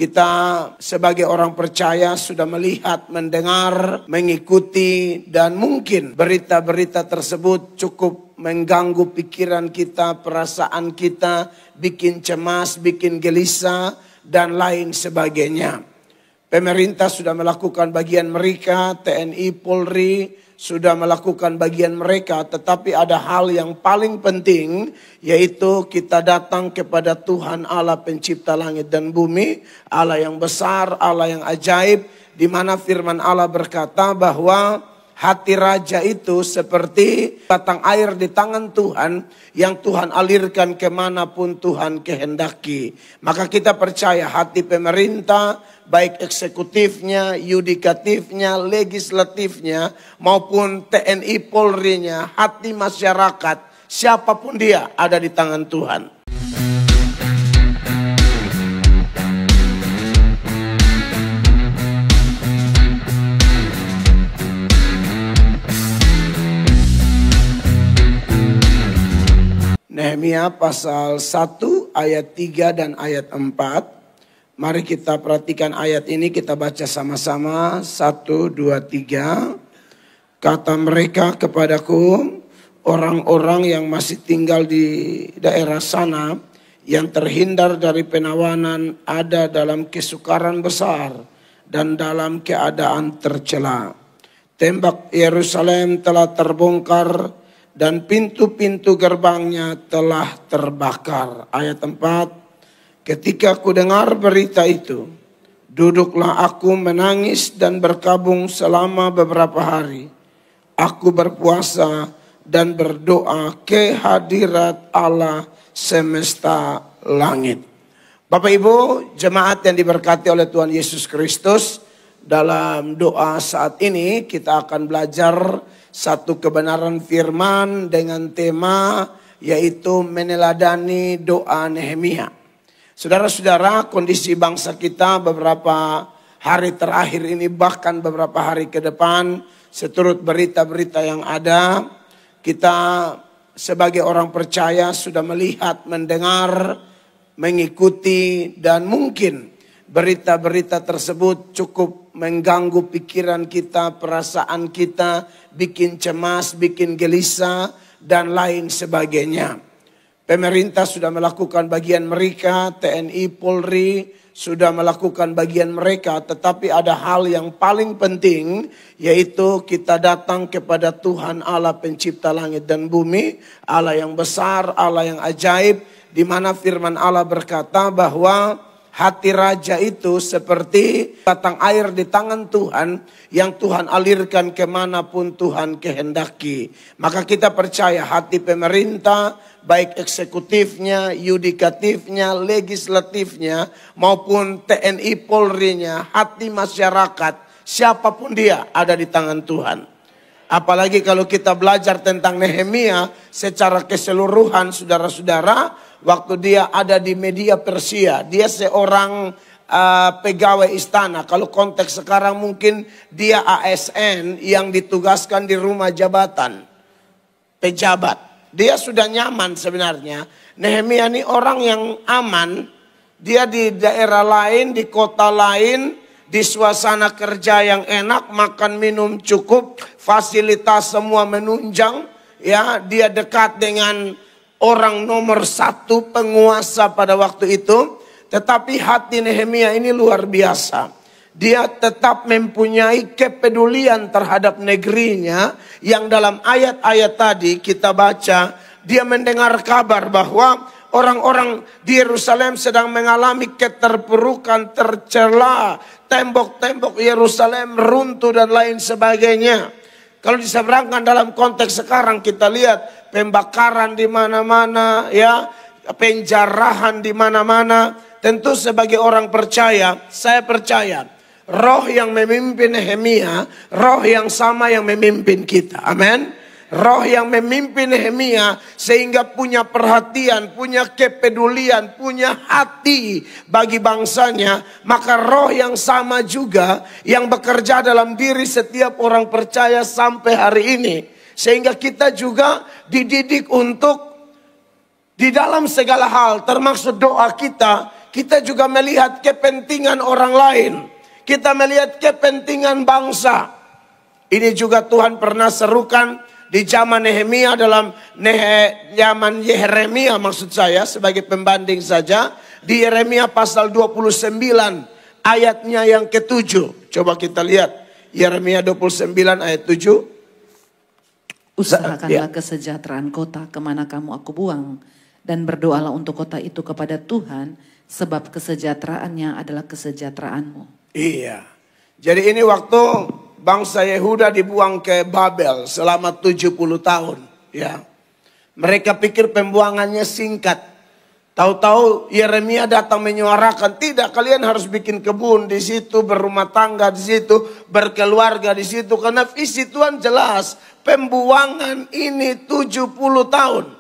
Kita sebagai orang percaya sudah melihat, mendengar, mengikuti, dan mungkin berita-berita tersebut cukup mengganggu pikiran kita, perasaan kita, bikin cemas, bikin gelisah, dan lain sebagainya. Pemerintah sudah melakukan bagian mereka, TNI, Polri sudah melakukan bagian mereka, tetapi ada hal yang paling penting, yaitu kita datang kepada Tuhan Allah pencipta langit dan bumi, Allah yang besar, Allah yang ajaib, di mana firman Allah berkata bahwa hati raja itu seperti batang air di tangan Tuhan yang Tuhan alirkan kemanapun Tuhan kehendaki. Maka kita percaya hati pemerintah, baik eksekutifnya, yudikatifnya, legislatifnya, maupun TNI Polri-nya, hati masyarakat, siapapun dia ada di tangan Tuhan. Nehemia pasal 1 ayat 3 dan ayat 4. Mari kita perhatikan ayat ini, kita baca sama-sama. 1, 2, 3. Kata mereka kepadaku, orang-orang yang masih tinggal di daerah sana, yang terhindar dari penawanan, ada dalam kesukaran besar dan dalam keadaan tercela. Tembok Yerusalem telah terbongkar dan pintu-pintu gerbangnya telah terbakar. Ayat 4. Ketika ku dengar berita itu, duduklah aku menangis dan berkabung selama beberapa hari. Aku berpuasa dan berdoa ke hadirat Allah semesta langit. Bapak Ibu, jemaat yang diberkati oleh Tuhan Yesus Kristus, dalam doa saat ini kita akan belajar satu kebenaran firman dengan tema yaitu meneladani doa Nehemia. Saudara-saudara, kondisi bangsa kita beberapa hari terakhir ini, bahkan beberapa hari ke depan, seturut berita-berita yang ada, kita sebagai orang percaya sudah melihat, mendengar, mengikuti, dan mungkin berita-berita tersebut cukup mengganggu pikiran kita, perasaan kita, bikin cemas, bikin gelisah, dan lain sebagainya. Pemerintah sudah melakukan bagian mereka, TNI, Polri sudah melakukan bagian mereka, tetapi ada hal yang paling penting, yaitu kita datang kepada Tuhan Allah pencipta langit dan bumi, Allah yang besar, Allah yang ajaib, di mana firman Allah berkata bahwa hati raja itu seperti batang air di tangan Tuhan yang Tuhan alirkan kemanapun Tuhan kehendaki. Maka kita percaya hati pemerintah, baik eksekutifnya, yudikatifnya, legislatifnya, maupun TNI Polri-nya, hati masyarakat, siapapun dia ada di tangan Tuhan. Apalagi kalau kita belajar tentang Nehemia secara keseluruhan, saudara-saudara, waktu dia ada di Media Persia, dia seorang pegawai istana. Kalau konteks sekarang mungkin dia ASN yang ditugaskan di rumah jabatan, pejabat. Dia sudah nyaman sebenarnya. Nehemia ini orang yang aman. Dia di daerah lain, di kota lain, di suasana kerja yang enak, makan minum cukup, fasilitas semua menunjang. Ya, dia dekat dengan orang nomor 1 penguasa pada waktu itu. Tetapi hati Nehemia ini luar biasa. Dia tetap mempunyai kepedulian terhadap negerinya, yang dalam ayat-ayat tadi kita baca, dia mendengar kabar bahwa orang-orang di Yerusalem sedang mengalami keterpurukan, tercela, tembok-tembok Yerusalem runtuh dan lain sebagainya. Kalau diseberangkan dalam konteks sekarang, kita lihat pembakaran di mana-mana, ya, penjarahan di mana-mana. Tentu sebagai orang percaya, saya percaya roh yang memimpin Nehemia, roh yang sama yang memimpin kita. Amin. Roh yang memimpin Nehemia sehingga punya perhatian, punya kepedulian, punya hati bagi bangsanya. Maka roh yang sama juga yang bekerja dalam diri setiap orang percaya sampai hari ini. Sehingga kita juga dididik untuk di dalam segala hal, termasuk doa kita, kita juga melihat kepentingan orang lain. Kita melihat kepentingan bangsa. Ini juga Tuhan pernah serukan di zaman Nehemia, dalam zaman Yeremia maksud saya, sebagai pembanding saja. Di Yeremia pasal 29 ayatnya yang ke-7. Coba kita lihat Yeremia 29 ayat 7. Usahakanlah kesejahteraan kota kemana kamu aku buang. Dan berdoalah untuk kota itu kepada Tuhan, sebab kesejahteraannya adalah kesejahteraanmu. Iya. Jadi ini waktu bangsa Yehuda dibuang ke Babel selama 70 tahun. Ya. Mereka pikir pembuangannya singkat. Tahu-tahu Yeremia datang menyuarakan, tidak, kalian harus bikin kebun di situ, berumah tangga di situ, berkeluarga di situ. Karena visi Tuhan jelas, pembuangan ini 70 tahun.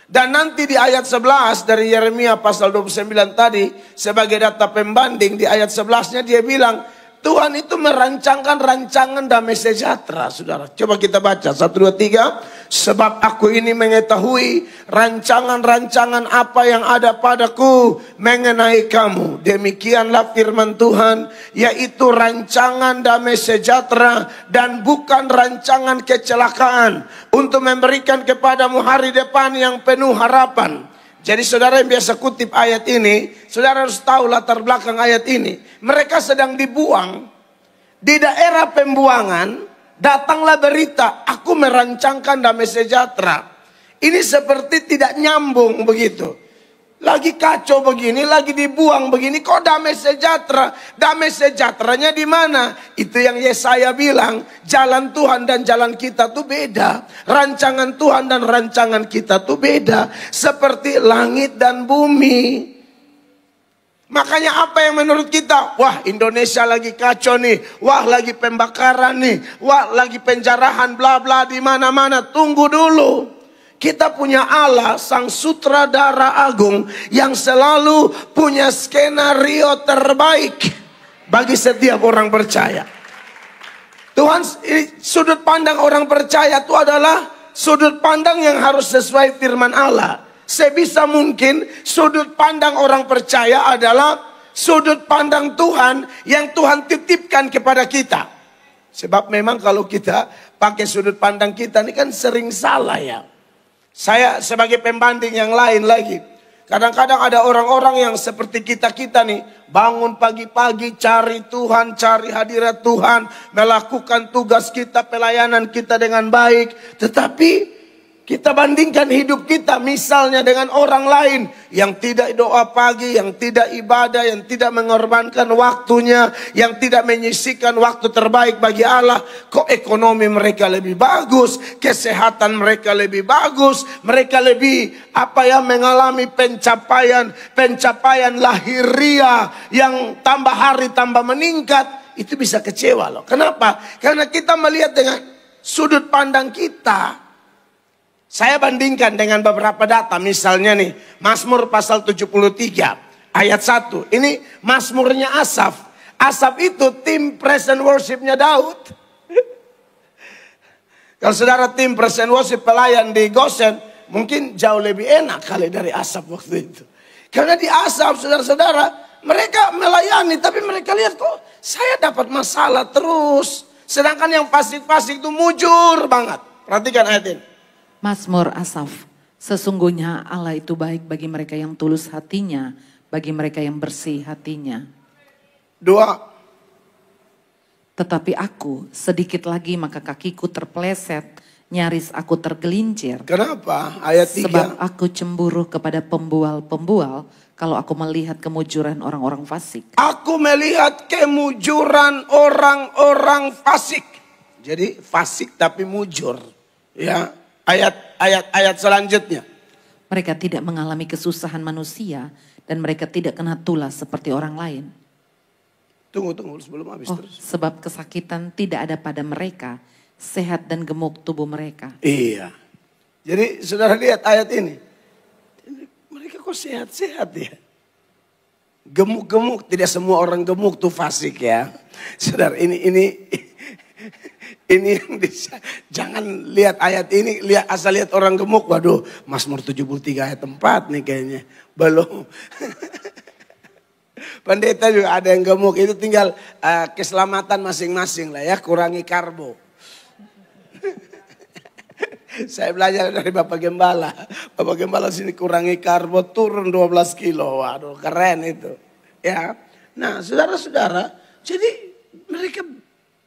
Dan nanti di ayat 11 dari Yeremia pasal 29 tadi, sebagai data pembanding di ayat 11-nya dia bilang, Tuhan itu merancangkan rancangan damai sejahtera, saudara. Coba kita baca, 1, 2, 3. Sebab aku ini mengetahui rancangan-rancangan apa yang ada padaku mengenai kamu. Demikianlah firman Tuhan, yaitu rancangan damai sejahtera dan bukan rancangan kecelakaan, untuk memberikan kepadamu hari depan yang penuh harapan. Jadi saudara yang biasa kutip ayat ini, saudara harus tahu latar belakang ayat ini. Mereka sedang dibuang. Di daerah pembuangan, datanglah berita, aku merancangkan damai sejahtera. Ini seperti tidak nyambung begitu. Lagi kacau begini, lagi dibuang begini, kok damai sejahtera? Damai sejahteranya di mana? Itu yang Yesaya bilang, jalan Tuhan dan jalan kita tuh beda. Rancangan Tuhan dan rancangan kita tuh beda. Seperti langit dan bumi. Makanya apa yang menurut kita? Wah, Indonesia lagi kacau nih. Wah, lagi pembakaran nih. Wah, lagi penjarahan bla bla di mana-mana. Tunggu dulu. Kita punya Allah, sang sutradara agung, yang selalu punya skenario terbaik bagi setiap orang percaya. Tuhan, sudut pandang orang percaya itu adalah sudut pandang yang harus sesuai firman Allah. Sebisa mungkin sudut pandang orang percaya adalah sudut pandang Tuhan yang Tuhan titipkan kepada kita. Sebab memang kalau kita pakai sudut pandang kita ini kan sering salah ya. Saya sebagai pembanding yang lain lagi. Kadang-kadang ada orang-orang yang seperti kita-kita nih. Bangun pagi-pagi cari Tuhan, cari hadirat Tuhan. Melakukan tugas kita, pelayanan kita dengan baik. Tetapi kita bandingkan hidup kita misalnya dengan orang lain. Yang tidak doa pagi, yang tidak ibadah, yang tidak mengorbankan waktunya. Yang tidak menyisihkan waktu terbaik bagi Allah. Kok ekonomi mereka lebih bagus, kesehatan mereka lebih bagus. Mereka lebih mengalami pencapaian lahiriah yang tambah hari tambah meningkat. Itu bisa kecewa loh. Kenapa? Karena kita melihat dengan sudut pandang kita. Saya bandingkan dengan beberapa data, misalnya nih, Mazmur pasal 73 ayat 1. Ini Mazmurnya Asaf. Asaf itu tim praise and worship-nya Daud. Kalau saudara tim praise and worship pelayan di Gosen, mungkin jauh lebih enak kali dari Asaf waktu itu. Karena di Asaf, saudara-saudara, mereka melayani, tapi mereka lihat kok saya dapat masalah terus. Sedangkan yang fasik-fasik itu mujur banget. Perhatikan ayat ini. Mazmur Asaf, sesungguhnya Allah itu baik bagi mereka yang tulus hatinya, bagi mereka yang bersih hatinya. 2. Tetapi aku sedikit lagi maka kakiku terpeleset, nyaris aku tergelincir. Kenapa? Ayat 3. Sebab aku cemburu kepada pembual-pembual kalau aku melihat kemujuran orang-orang fasik. Aku melihat kemujuran orang-orang fasik. Jadi fasik tapi mujur. Ya. Ayat selanjutnya. Mereka tidak mengalami kesusahan manusia dan mereka tidak kena tulah seperti orang lain. Tunggu sebelum habis terus. Sebab kesakitan tidak ada pada mereka, sehat dan gemuk tubuh mereka. Iya. Jadi saudara lihat ayat ini. Mereka kok sehat-sehat ya. Gemuk-gemuk, tidak semua orang gemuk tuh fasik ya. Saudara ini yang bisa, jangan lihat ayat ini, asal lihat orang gemuk, waduh Mazmur 73 ayat 4 nih kayaknya, belum. Pendeta juga ada yang gemuk, itu tinggal keselamatan masing-masing lah ya, kurangi karbo. Saya belajar dari Bapak Gembala. Bapak Gembala sini kurangi karbo, turun 12 kilo. Waduh, keren itu. Ya. Nah, saudara-saudara, jadi mereka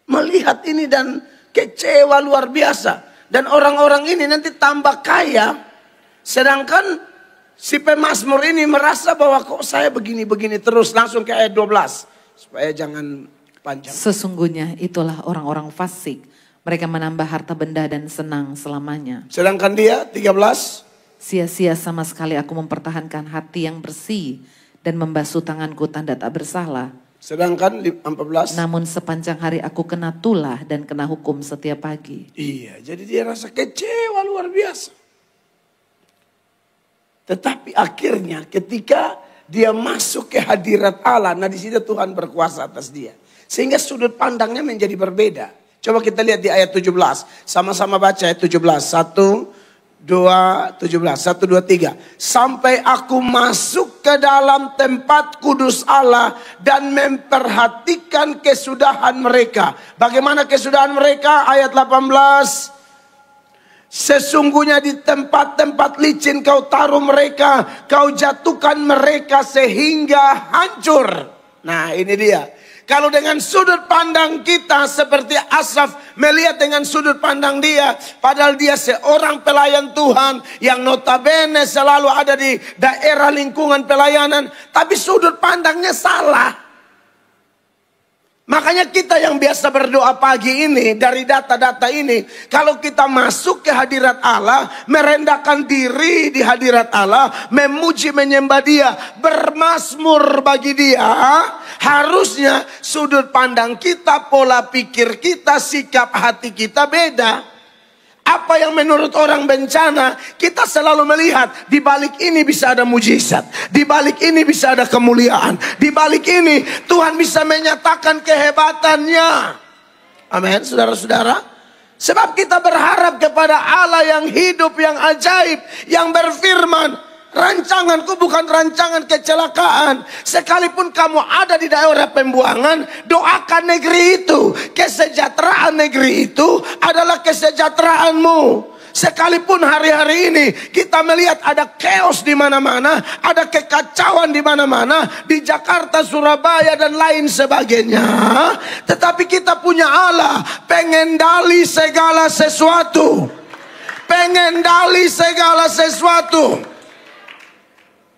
melihat ini dan kecewa luar biasa. Dan orang-orang ini nanti tambah kaya. Sedangkan si pemazmur ini merasa bahwa kok saya begini-begini terus, langsung ke ayat 12. Supaya jangan panjang. Sesungguhnya itulah orang-orang fasik. Mereka menambah harta benda dan senang selamanya. Sedangkan dia 13. Sia-sia sama sekali aku mempertahankan hati yang bersih dan membasuh tanganku tanda tak bersalah. Sedangkan 14. Namun sepanjang hari aku kena tulah dan kena hukum setiap pagi. Iya, jadi dia rasa kecewa luar biasa. Tetapi akhirnya ketika dia masuk ke hadirat Allah, nah di situ Tuhan berkuasa atas dia. Sehingga sudut pandangnya menjadi berbeda. Coba kita lihat di ayat 17. Sama-sama baca ayat 17. 1, 2, 17. 1, 2, 3. Sampai aku masuk ke dalam tempat kudus Allah dan memperhatikan kesudahan mereka. Bagaimana kesudahan mereka? Ayat 18. Sesungguhnya di tempat-tempat licin kau taruh mereka, kau jatuhkan mereka sehingga hancur. Nah ini dia. Kalau dengan sudut pandang kita seperti Asaf melihat dengan sudut pandang dia. Padahal dia seorang pelayan Tuhan yang notabene selalu ada di daerah lingkungan pelayanan. Tapi sudut pandangnya salah. Makanya kita yang biasa berdoa pagi ini dari data-data ini. Kalau kita masuk ke hadirat Allah. Merendahkan diri di hadirat Allah. Memuji menyembah dia. Bermazmur bagi dia. Harusnya sudut pandang kita, pola pikir kita, sikap hati kita beda. Apa yang menurut orang bencana, kita selalu melihat di balik ini bisa ada mujizat, di balik ini bisa ada kemuliaan, di balik ini Tuhan bisa menyatakan kehebatannya. Amin, saudara-saudara. Sebab kita berharap kepada Allah yang hidup, yang ajaib, yang berfirman. Rancanganku bukan rancangan kecelakaan. Sekalipun kamu ada di daerah pembuangan, doakan negeri itu. Kesejahteraan negeri itu adalah kesejahteraanmu. Sekalipun hari-hari ini kita melihat ada chaos di mana-mana, ada kekacauan di mana-mana, di Jakarta, Surabaya dan lain sebagainya. Tetapi kita punya Allah, pengendali segala sesuatu. Pengendali segala sesuatu.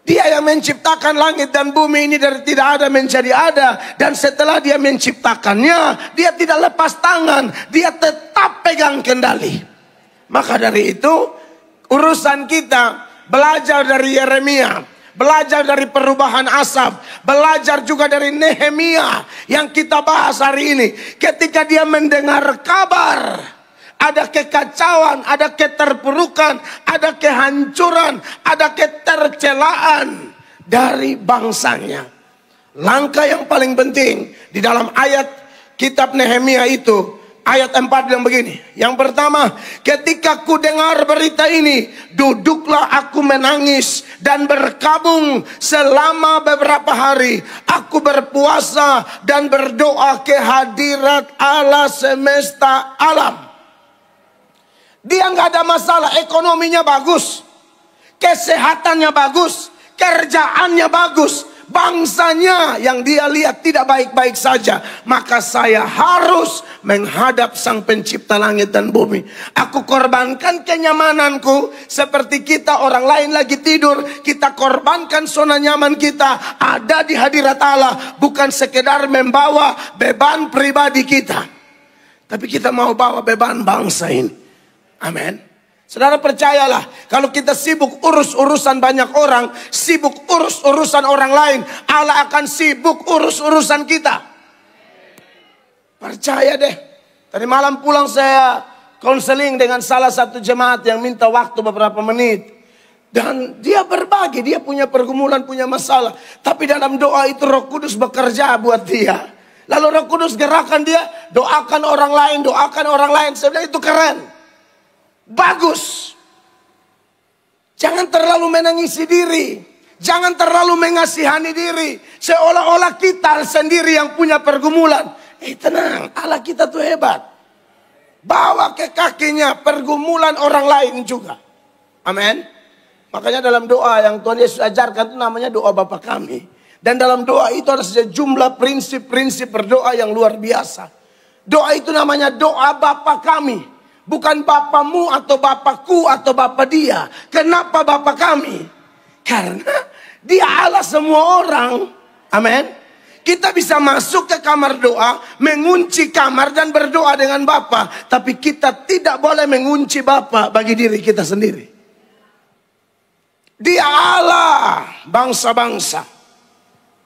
Dia yang menciptakan langit dan bumi ini dari tidak ada menjadi ada. Dan setelah dia menciptakannya, dia tidak lepas tangan. Dia tetap pegang kendali. Maka dari itu, urusan kita belajar dari Yeremia. Belajar dari perubahan Asaf. Belajar juga dari Nehemia yang kita bahas hari ini. Ketika dia mendengar kabar. Ada kekacauan, ada keterpurukan, ada kehancuran, ada ketercelaan dari bangsanya. Langkah yang paling penting di dalam ayat kitab Nehemia itu, ayat 4 yang begini. Yang pertama, ketika ku dengar berita ini, duduklah aku menangis dan berkabung selama beberapa hari. Aku berpuasa dan berdoa ke hadirat Allah semesta alam. Dia nggak ada masalah, ekonominya bagus, kesehatannya bagus, kerjaannya bagus, bangsanya yang dia lihat tidak baik-baik saja. Maka saya harus menghadap Sang Pencipta langit dan bumi. Aku korbankan kenyamananku seperti kita orang lain lagi tidur. Kita korbankan zona nyaman kita ada di hadirat Allah. Bukan sekedar membawa beban pribadi kita, tapi kita mau bawa beban bangsa ini. Amin. Saudara percayalah, kalau kita sibuk urus urusan banyak orang, sibuk urus urusan orang lain, Allah akan sibuk urus urusan kita. Percaya deh. Tadi malam pulang saya konseling dengan salah satu jemaat yang minta waktu beberapa menit. Dan dia berbagi, dia punya pergumulan, punya masalah. Tapi dalam doa itu Roh Kudus bekerja buat dia. Lalu Roh Kudus gerakan dia, doakan orang lain, doakan orang lain. Sebenarnya itu keren. Bagus. Jangan terlalu menangisi diri. Jangan terlalu mengasihani diri. Seolah-olah kita sendiri yang punya pergumulan. Tenang, Allah kita tuh hebat. Bawa ke kakinya pergumulan orang lain juga. Amin. Makanya dalam doa yang Tuhan Yesus ajarkan itu namanya doa Bapa Kami. Dan dalam doa itu ada sejumlah prinsip-prinsip berdoa yang luar biasa. Doa itu namanya doa Bapa Kami. Bukan bapamu atau bapakku atau bapak dia. Kenapa Bapa Kami? Karena Dia Allah semua orang. Amin. Kita bisa masuk ke kamar doa, mengunci kamar dan berdoa dengan Bapa. Tapi kita tidak boleh mengunci Bapa bagi diri kita sendiri. Dia Allah bangsa-bangsa.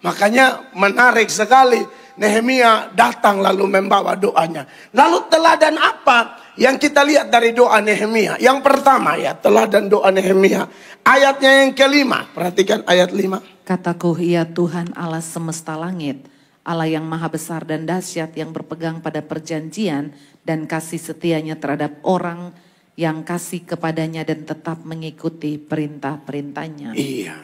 Makanya menarik sekali Nehemia datang lalu membawa doanya. Lalu teladan apa yang kita lihat dari doa Nehemia? Yang pertama ya, teladan doa Nehemia. Ayatnya yang kelima, perhatikan ayat 5. Kataku, ya Tuhan Allah semesta langit, Allah yang maha besar dan dahsyat, yang berpegang pada perjanjian dan kasih setianya terhadap orang yang kasih kepadanya dan tetap mengikuti perintah-perintahnya. Iya.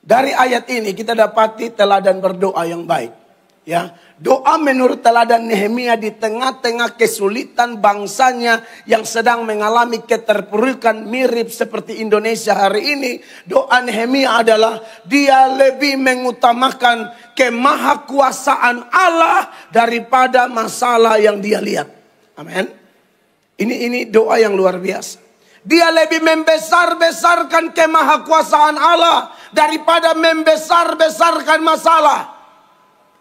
Dari ayat ini kita dapati teladan berdoa yang baik. Ya, doa menurut teladan Nehemia di tengah-tengah kesulitan bangsanya yang sedang mengalami keterpurukan mirip seperti Indonesia hari ini. Doa Nehemia adalah dia lebih mengutamakan kemahakuasaan Allah daripada masalah yang dia lihat. Amin. Ini doa yang luar biasa. Dia lebih membesar-besarkan kemahakuasaan Allah daripada membesar-besarkan masalah.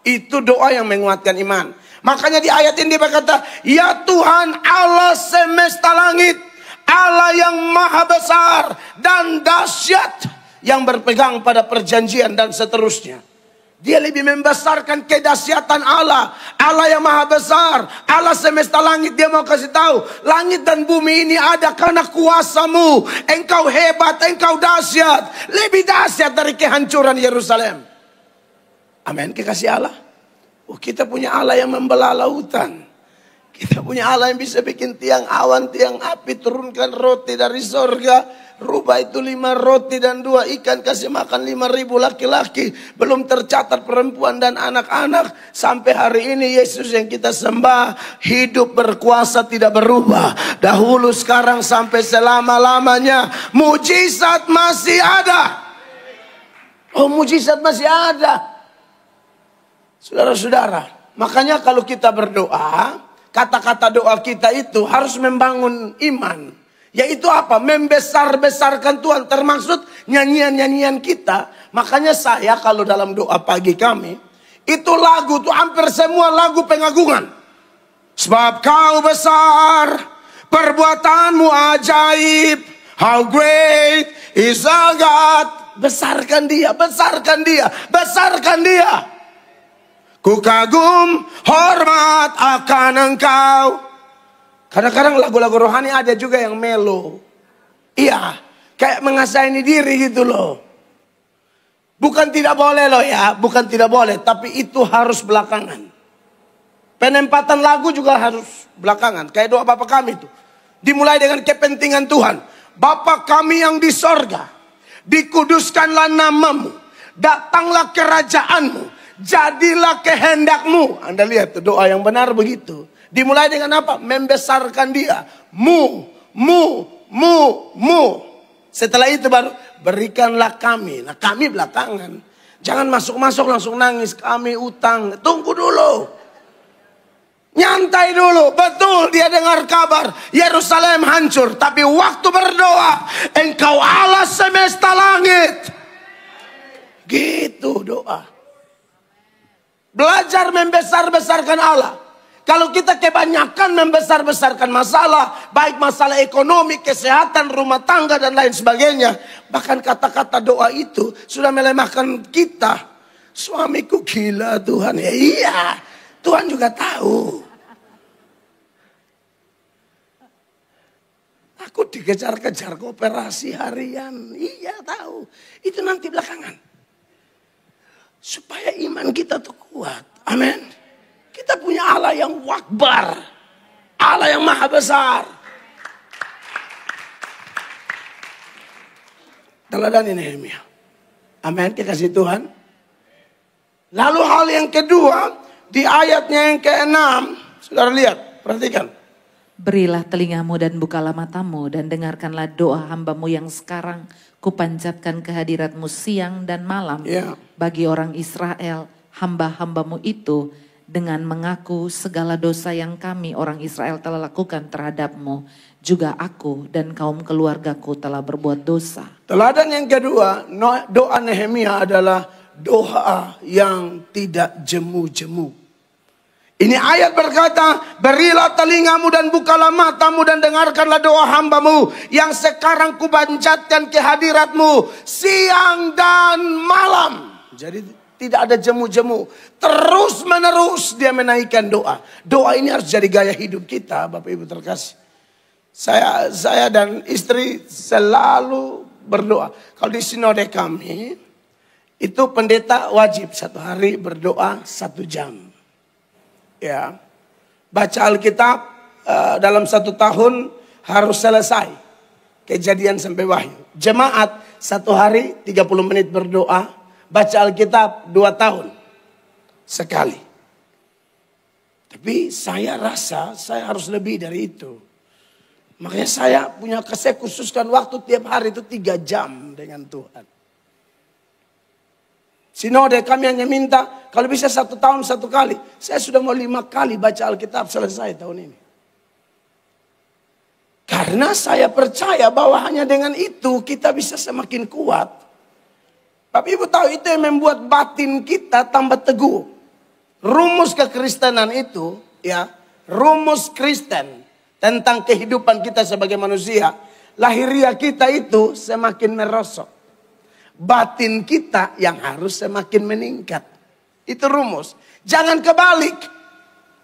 Itu doa yang menguatkan iman. Makanya di ayat ini dia berkata, ya Tuhan Allah semesta langit, Allah yang maha besar dan dahsyat, yang berpegang pada perjanjian dan seterusnya. Dia lebih membesarkan kedahsyatan Allah. Allah yang maha besar, Allah semesta langit. Dia mau kasih tahu, langit dan bumi ini ada karena kuasamu. Engkau hebat, engkau dahsyat. Lebih dahsyat dari kehancuran Yerusalem. Amin, kekasih Allah. Kita punya Allah yang membelah lautan. Kita punya Allah yang bisa bikin tiang awan, tiang api, turunkan roti dari sorga. Rubah itu 5 roti dan 2 ikan, kasih makan 5.000 laki-laki. Belum tercatat perempuan dan anak-anak. Sampai hari ini Yesus yang kita sembah hidup, berkuasa, tidak berubah. Dahulu, sekarang, sampai selama-lamanya. Mujizat masih ada. Oh, mujizat masih ada. Saudara-saudara, makanya kalau kita berdoa, kata-kata doa kita itu harus membangun iman. Yaitu apa? Membesar-besarkan Tuhan. Termaksud nyanyian-nyanyian kita. Makanya saya kalau dalam doa pagi kami, itu lagu tuh hampir semua lagu pengagungan. Sebab kau besar, perbuatanmu ajaib. How great is our God. Besarkan dia, besarkan dia, besarkan dia. Ku kagum, hormat akan engkau. Kadang-kadang lagu-lagu rohani ada juga yang melo. Iya, kayak mengasihani diri gitu loh. Bukan tidak boleh loh ya, bukan tidak boleh. Tapi itu harus belakangan. Penempatan lagu juga harus belakangan. Kayak doa Bapa Kami itu. Dimulai dengan kepentingan Tuhan. Bapa Kami yang di sorga, dikuduskanlah namamu. Datanglah kerajaanmu. Jadilah kehendakmu. Anda lihat tuh doa yang benar begitu. Dimulai dengan apa? Membesarkan dia. Mu. Setelah itu baru berikanlah kami. Nah, kami belakangan. Jangan masuk-masuk langsung nangis. Kami utang. Tunggu dulu. Nyantai dulu. Betul dia dengar kabar Yerusalem hancur. Tapi waktu berdoa, engkau Allah semesta langit. Gitu doa. Belajar membesar-besarkan Allah. Kalau kita kebanyakan membesar-besarkan masalah, baik masalah ekonomi, kesehatan, rumah tangga, dan lain sebagainya. Bahkan kata-kata doa itu sudah melemahkan kita. Suamiku gila Tuhan. Ya iya, Tuhan juga tahu. Aku dikejar-kejar kooperasi harian. Iya tahu. Itu nanti belakangan. Supaya iman kita tuh kuat. Amin. Kita punya Allah yang wakbar. Allah yang maha besar. Teladani Nehemia. Amin, dikasih Tuhan. Lalu hal yang kedua, di ayatnya yang ke-6, saudara lihat, perhatikan. Berilah telingamu dan bukalah matamu dan dengarkanlah doa hambamu yang sekarang kupanjatkan kehadiratmu siang dan malam bagi orang Israel, hamba-hambamu itu, dengan mengaku segala dosa yang kami orang Israel telah lakukan terhadapmu. Juga aku dan kaum keluargaku telah berbuat dosa. Teladan yang kedua, doa Nehemia adalah doa yang tidak jemu-jemu. Ini ayat berkata, berilah telingamu dan bukalah matamu dan dengarkanlah doa hambamu yang sekarang kupanjatkan kehadiratmu siang dan malam. Jadi tidak ada jemu-jemu. Terus menerus dia menaikkan doa. Doa ini harus jadi gaya hidup kita, Bapak Ibu terkasih. Saya dan istri selalu berdoa. Kalau di sinode kami, itu pendeta wajib 1 hari berdoa 1 jam. Ya, baca Alkitab dalam 1 tahun harus selesai. Kejadian sampai Wahyu. Jemaat 1 hari 30 menit berdoa. Baca Alkitab 2 tahun sekali. Tapi saya rasa saya harus lebih dari itu. Makanya saya khususkan waktu tiap hari itu 3 jam dengan Tuhan. Sinode kami hanya minta kalau bisa 1 tahun 1 kali. Saya sudah mau 5 kali baca Alkitab selesai tahun ini. Karena saya percaya bahwa hanya dengan itu kita bisa semakin kuat. Tapi Ibu tahu itu yang membuat batin kita tambah teguh. Rumus kekristenan itu, ya, rumus Kristen tentang kehidupan kita sebagai manusia. Lahiriah kita itu semakin merosot. Batin kita yang harus semakin meningkat. Itu rumus. Jangan kebalik.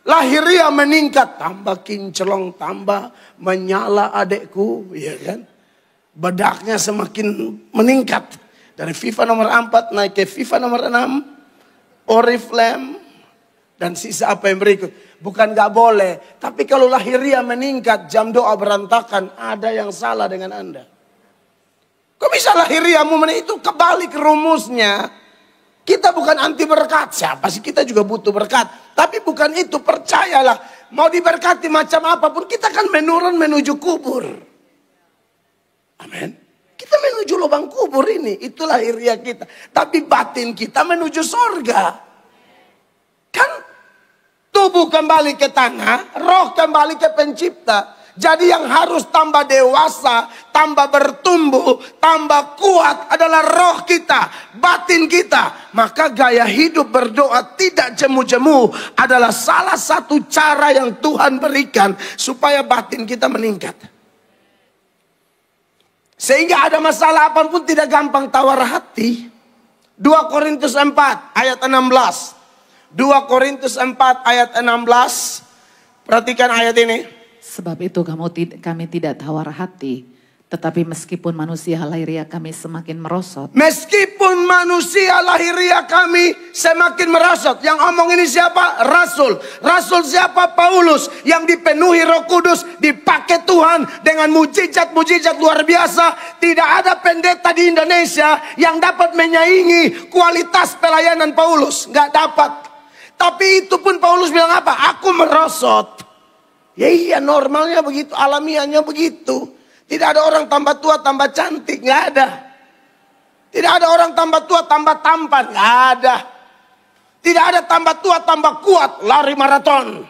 Lahiriah meningkat. Tambah kinclong, tambah menyala adekku. Ya kan? Bedaknya semakin meningkat. Dari FIFA nomor 4 naik ke FIFA nomor 6. Oriflame. Dan sisa apa yang berikut. Bukan gak boleh. Tapi kalau lahiriah meningkat, jam doa berantakan. Ada yang salah dengan Anda. Kok bisa lahiriahmu itu kebalik rumusnya. Kita bukan anti berkat. Siapa sih, kita juga butuh berkat. Tapi bukan itu, percayalah. Mau diberkati macam apapun, kita kan menurun menuju kubur. Amin. Kita menuju lubang kubur ini. Itu lahiriah kita. Tapi batin kita menuju sorga. Kan tubuh kembali ke tanah, roh kembali ke pencipta. Jadi yang harus tambah dewasa, tambah bertumbuh, tambah kuat adalah roh kita, batin kita. Maka gaya hidup berdoa tidak jemu-jemu adalah salah satu cara yang Tuhan berikan supaya batin kita meningkat. Sehingga ada masalah apapun tidak gampang tawar hati. 2 Korintus 4 ayat 16. 2 Korintus 4 ayat 16. Perhatikan ayat ini. Sebab itu kami tidak tawar hati. Tetapi meskipun manusia lahiriah kami semakin merosot. Meskipun manusia lahiriah kami semakin merosot. Yang omong ini siapa? Rasul. Rasul siapa? Paulus. Yang dipenuhi Roh Kudus. Dipakai Tuhan dengan mujizat-mujizat luar biasa. Tidak ada pendeta di Indonesia yang dapat menyaingi kualitas pelayanan Paulus. Gak dapat. Tapi itu pun Paulus bilang apa? Aku merosot. Ya iya, normalnya begitu, alamiahnya begitu. Tidak ada orang tambah tua tambah cantik, nggak ada. Tidak ada orang tambah tua tambah tampan, nggak ada. Tidak ada tambah tua tambah kuat, lari maraton.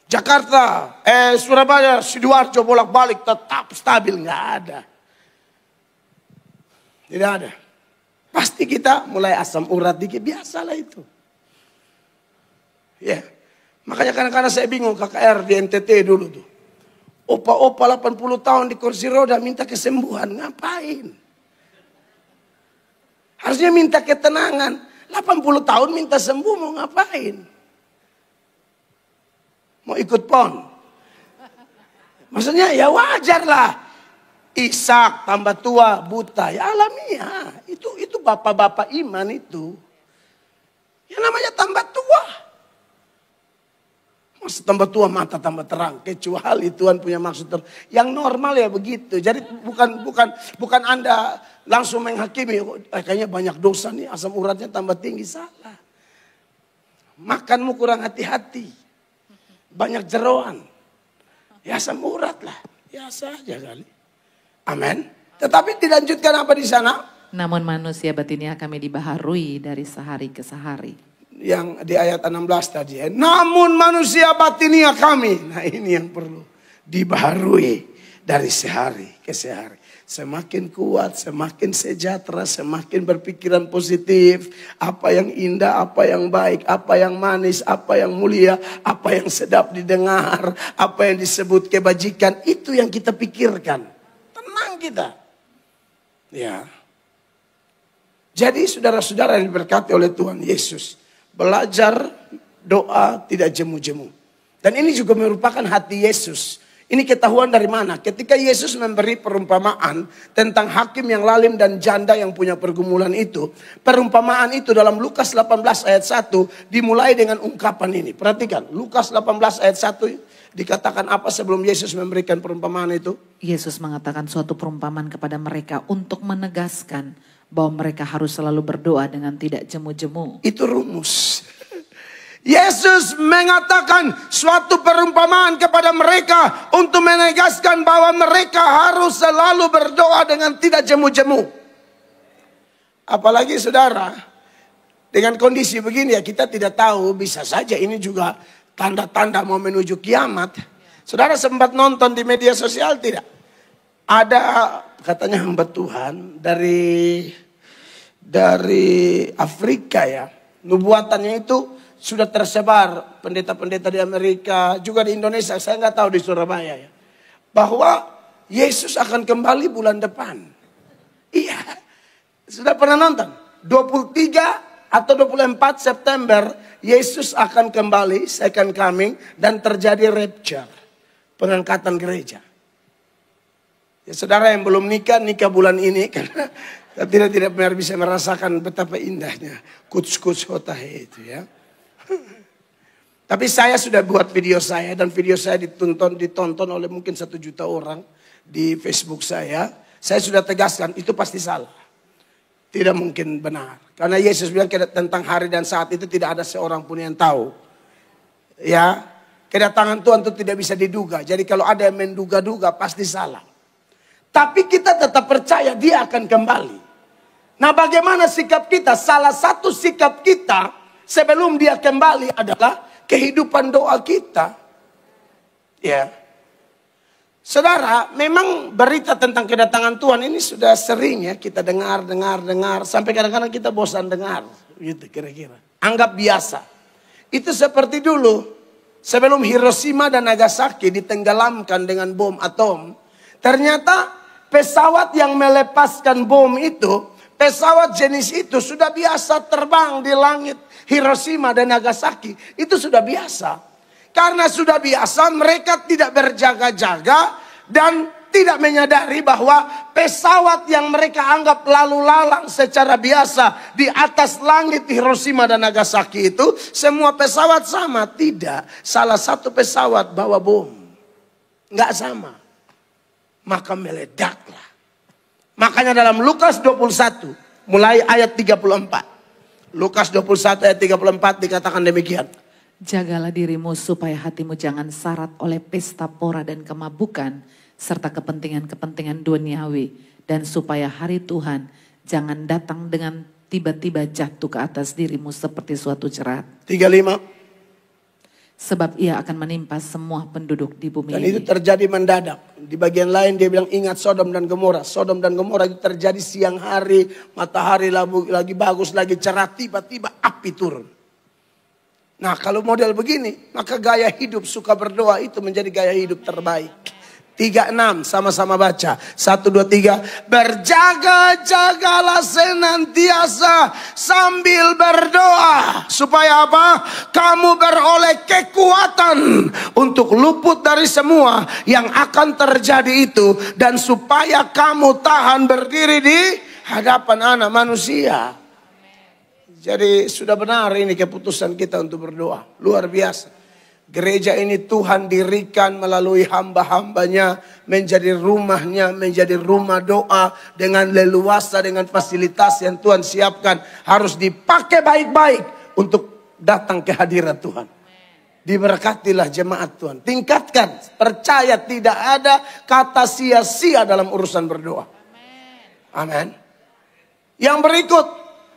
Jakarta, Surabaya, Sidoarjo bolak-balik tetap stabil, nggak ada. Tidak ada. Pasti kita mulai asam urat dikit, biasalah itu. Ya. Makanya kadang-kadang saya bingung KKR di NTT dulu tuh. Opa-opa 80 tahun di kursi roda minta kesembuhan. Ngapain? Harusnya minta ketenangan. 80 tahun minta sembuh mau ngapain? Mau ikut PON? Maksudnya ya wajar lah. Ishak tambah tua buta. Ya alamiah. Itu bapak-bapak iman itu. Yang namanya tambah tua. Masa tambah tua mata tambah terang. Kecuali Tuhan punya maksud yang normal ya begitu. Jadi bukan Anda langsung menghakimi. Kayaknya banyak dosa nih, asam uratnya tambah tinggi. Salah. Makanmu kurang hati-hati. Banyak jeroan. Ya asam urat lah. Biasa aja kali. Amin. Tetapi dilanjutkan apa di sana? Namun manusia batinnya kami dibaharui dari sehari ke sehari. Yang di ayat 16 tadi. Namun manusia batinia kami. Nah ini yang perlu dibaharui dari sehari ke sehari. Semakin kuat, semakin sejahtera, semakin berpikiran positif. Apa yang indah, apa yang baik, apa yang manis, apa yang mulia, apa yang sedap didengar, apa yang disebut kebajikan. Itu yang kita pikirkan. Tenang kita. Ya. Jadi saudara-saudara yang diberkati oleh Tuhan Yesus. Belajar doa tidak jemu-jemu. Dan ini juga merupakan hati Yesus. Ini ketahuan dari mana? Ketika Yesus memberi perumpamaan tentang hakim yang lalim dan janda yang punya pergumulan itu. Perumpamaan itu dalam Lukas 18 ayat 1 dimulai dengan ungkapan ini. Perhatikan, Lukas 18 ayat 1 dikatakan apa sebelum Yesus memberikan perumpamaan itu? Yesus mengatakan suatu perumpamaan kepada mereka untuk menegaskan bahwa mereka harus selalu berdoa dengan tidak jemu-jemu. Itu rumus. Yesus mengatakan suatu perumpamaan kepada mereka untuk menegaskan bahwa mereka harus selalu berdoa dengan tidak jemu-jemu. Apalagi saudara, dengan kondisi begini ya kita tidak tahu, bisa saja ini juga tanda-tanda mau menuju kiamat. Saudara sempat nonton di media sosial tidak? Ada katanya hamba Tuhan dari Afrika ya. Nubuatannya itu sudah tersebar pendeta-pendeta di Amerika, juga di Indonesia, saya nggak tahu di Surabaya ya. Bahwa Yesus akan kembali bulan depan. Iya. Sudah pernah nonton? 23 atau 24 September Yesus akan kembali, second coming, dan terjadi rapture, pengangkatan gereja. Ya, saudara yang belum nikah bulan ini karena tidak benar bisa merasakan betapa indahnya kuts-kuts hotahe itu ya. Tapi saya sudah buat video saya dan video saya ditonton oleh mungkin 1 juta orang di Facebook saya. Saya sudah tegaskan itu pasti salah. Tidak mungkin benar. Karena Yesus bilang tentang hari dan saat itu tidak ada seorang pun yang tahu. Ya, kedatangan Tuhan itu tidak bisa diduga. Jadi kalau ada yang menduga-duga pasti salah. Tapi kita tetap percaya dia akan kembali. Nah bagaimana sikap kita? Salah satu sikap kita sebelum dia kembali adalah kehidupan doa kita. Ya. Saudara, memang berita tentang kedatangan Tuhan ini sudah sering ya kita dengar. Sampai kadang-kadang kita bosan dengar. Gitu kira-kira. Anggap biasa. Itu seperti dulu. Sebelum Hiroshima dan Nagasaki ditenggelamkan dengan bom atom. Ternyata pesawat yang melepaskan bom itu, pesawat jenis itu sudah biasa terbang di langit Hiroshima dan Nagasaki. Itu sudah biasa. Karena sudah biasa mereka tidak berjaga-jaga dan tidak menyadari bahwa pesawat yang mereka anggap lalu lalang secara biasa di atas langit Hiroshima dan Nagasaki itu semua pesawat sama. Tidak. Salah satu pesawat bawa bom. Nggak sama. Maka meledaklah. Makanya dalam Lukas 21 mulai ayat 34. Lukas 21 ayat 34 dikatakan demikian. Jagalah dirimu supaya hatimu jangan syarat oleh pesta pora dan kemabukan serta kepentingan-kepentingan duniawi, dan supaya hari Tuhan jangan datang dengan tiba-tiba jatuh ke atas dirimu seperti suatu jerat. 35. Sebab ia akan menimpa semua penduduk di bumi Dan ini. itu terjadi mendadak. Di bagian lain dia bilang ingat Sodom dan Gomora. Sodom dan Gomora itu terjadi siang hari. Matahari lagi bagus, lagi cerah. Tiba-tiba api turun. Nah kalau model begini. Maka gaya hidup suka berdoa itu menjadi gaya hidup terbaik. 36 sama-sama baca. 1, 2, 3. Berjaga-jagalah senantiasa sambil berdoa. Supaya apa? Kamu beroleh kekuatan untuk luput dari semua yang akan terjadi itu. Dan supaya kamu tahan berdiri di hadapan anak manusia. Jadi sudah benar ini keputusan kita untuk berdoa. Luar biasa. Gereja ini Tuhan dirikan melalui hamba-hambanya menjadi rumahnya, menjadi rumah doa dengan leluasa, dengan fasilitas yang Tuhan siapkan. Harus dipakai baik-baik untuk datang ke hadirat Tuhan. Diberkatilah jemaat Tuhan. Tingkatkan, percaya tidak ada kata sia-sia dalam urusan berdoa. Amin. Yang berikut,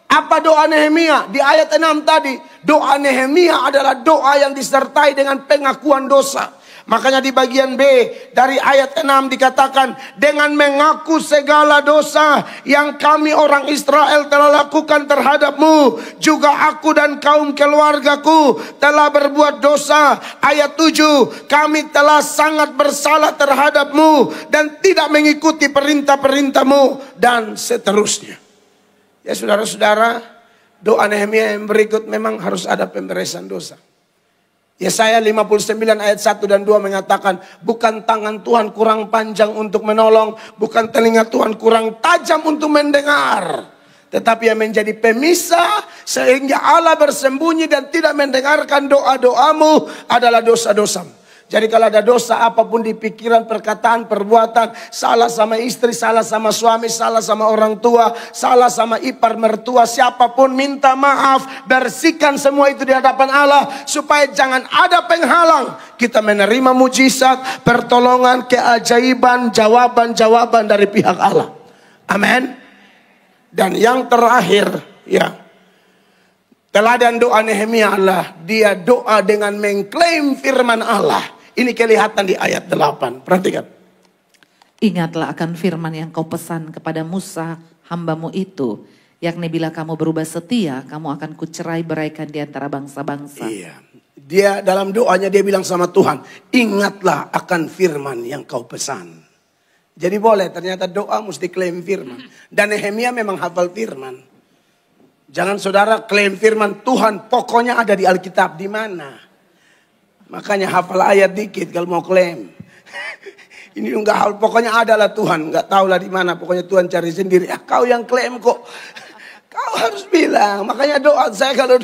apa doa Nehemia? Di ayat 6 tadi, doa Nehemia adalah doa yang disertai dengan pengakuan dosa. Makanya di bagian B dari ayat 6 dikatakan, dengan mengaku segala dosa yang kami orang Israel telah lakukan terhadapmu, juga aku dan kaum keluargaku telah berbuat dosa. Ayat 7, kami telah sangat bersalah terhadapmu dan tidak mengikuti perintah-perintahmu, dan seterusnya. Ya saudara-saudara, doa Nehemia yang berikut memang harus ada pemberesan dosa. Yesaya 59 ayat 1 dan 2 mengatakan, bukan tangan Tuhan kurang panjang untuk menolong, bukan telinga Tuhan kurang tajam untuk mendengar, tetapi yang menjadi pemisah sehingga Allah bersembunyi dan tidak mendengarkan doa-doamu adalah dosa-dosamu. Jadi kalau ada dosa apapun di pikiran, perkataan, perbuatan, salah sama istri, salah sama suami, salah sama orang tua, salah sama ipar mertua, siapapun, minta maaf, bersihkan semua itu di hadapan Allah, supaya jangan ada penghalang kita menerima mujizat, pertolongan, keajaiban, jawaban-jawaban dari pihak Allah. Amin. Dan yang terakhir, ya, teladan doa Nehemia adalah dia doa dengan mengklaim firman Allah. Ini kelihatan di ayat 8. Perhatikan. Ingatlah akan firman yang kau pesan kepada Musa hambamu itu, yakni bila kamu berubah setia, kamu akan kucerai beraikan di antara bangsa-bangsa. Iya. Dia dalam doanya dia bilang sama Tuhan, ingatlah akan firman yang kau pesan. Jadi boleh, ternyata doa mesti klaim firman. Dan Nehemia memang hafal firman. Jangan saudara klaim firman Tuhan, pokoknya ada di Alkitab. Di mana? Makanya hafal ayat dikit kalau mau klaim. Ini enggak hal, pokoknya adalah Tuhan. Enggak tahulah di mana, pokoknya Tuhan cari sendiri. Kau yang klaim kok. Kau harus bilang. Makanya doa saya kalau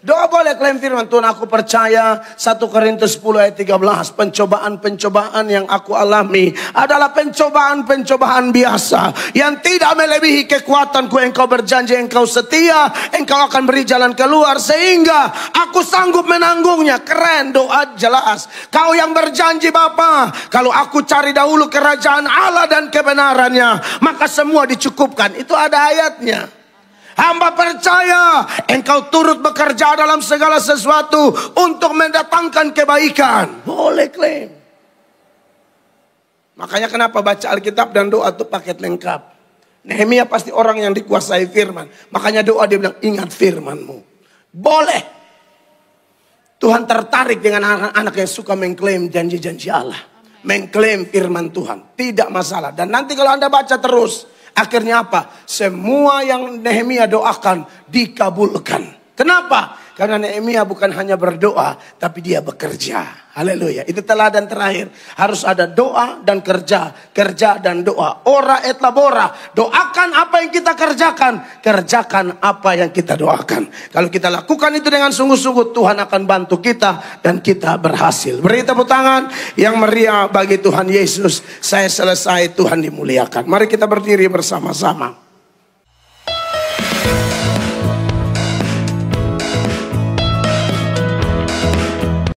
doa boleh klaim firman Tuhan. Aku percaya 1 Korintus 10 ayat 13. Pencobaan-pencobaan yang aku alami adalah pencobaan-pencobaan biasa. Yang tidak melebihi kekuatanku. Engkau berjanji, engkau setia. Engkau akan beri jalan keluar. Sehingga aku sanggup menanggungnya. Keren, doa jelas. Kau yang berjanji Bapa, kalau aku cari dahulu kerajaan Allah dan kebenarannya, maka semua dicukupkan. Itu ada ayatnya. Hamba percaya engkau turut bekerja dalam segala sesuatu untuk mendatangkan kebaikan. Boleh klaim. Makanya kenapa baca Alkitab dan doa itu paket lengkap. Nehemia pasti orang yang dikuasai firman. Makanya doa dia bilang, ingat firmanmu. Boleh. Tuhan tertarik dengan anak-anak yang suka mengklaim janji-janji Allah. Mengklaim firman Tuhan. Tidak masalah. Dan nanti kalau Anda baca terus, akhirnya apa? Semua yang Nehemia doakan dikabulkan. Kenapa? Karena Nehemia bukan hanya berdoa, tapi dia bekerja. Haleluya. Itu teladan terakhir. Harus ada doa dan kerja. Kerja dan doa. Ora et labora. Doakan apa yang kita kerjakan. Kerjakan apa yang kita doakan. Kalau kita lakukan itu dengan sungguh-sungguh, Tuhan akan bantu kita dan kita berhasil. Beri tepuk tangan yang meriah bagi Tuhan Yesus. Saya selesai, Tuhan dimuliakan. Mari kita berdiri bersama-sama.